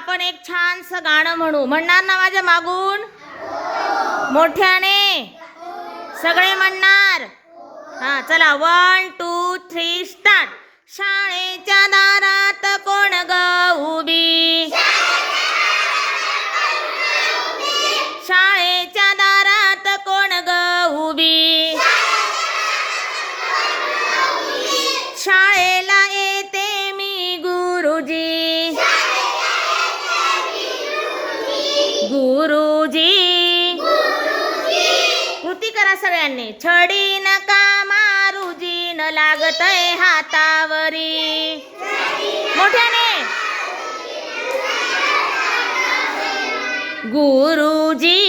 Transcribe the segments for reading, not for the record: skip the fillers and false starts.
आपण एक छानसं गाणं म्हणू. म्हणणार ना माझ्या मागून? मोठ्याने सगळे म्हणणार. हा चला, 1 2 3 स्टार्ट. शाळेच्या दारात कोण ग उभी? शाळेच्या दारात कोण ग उभी? शाळेला येते मी गुरुजी. गुरुजी कृती करा सगळ्यांनी. छडी नका मारुजी, न लागतय हातावरी. मोठ्याने. गुरुजी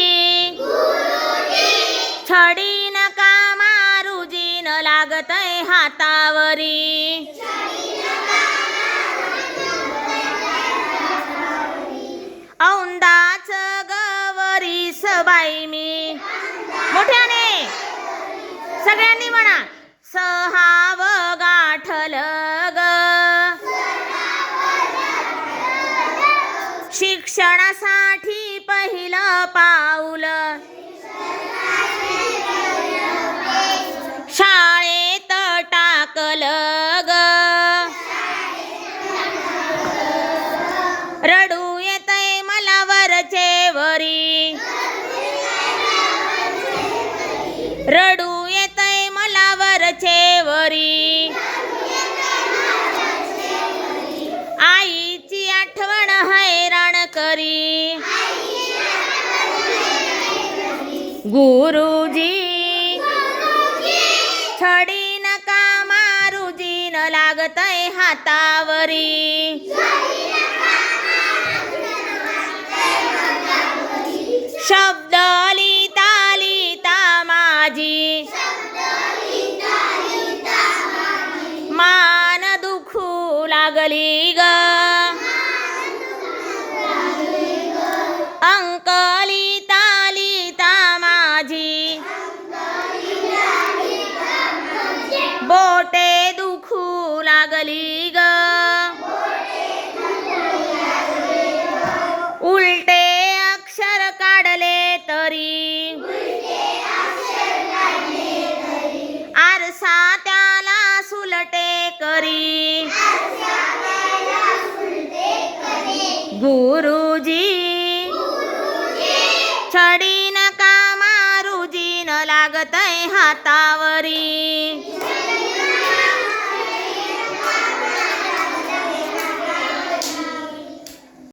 छडी नका मारुजी, न लागतय हातावरी. औंदाच गवरी सबाई मी. मोठ्याने सगळ्यांनी म्हणा. सहाव गाठल ग शिक्षणासाठी पहिलं पाऊल. शाळेत टाकल ग. रडू येतय मला वरचे वरी. रडू येतय मला वरचे वरी. आईची आठवण हैराण करी. गुरुजी छडी नका मारुजी, न लागतय हातावरी. शब्द लिहिता लिहिता माझी मान दुखू लागली ग. अंक लिहिता लिहिता माझी बोटे दुखू लागली ग. उलटे अक्षर काढले तरी आरसा त्याला सुलटे करी. गुरुजी छडी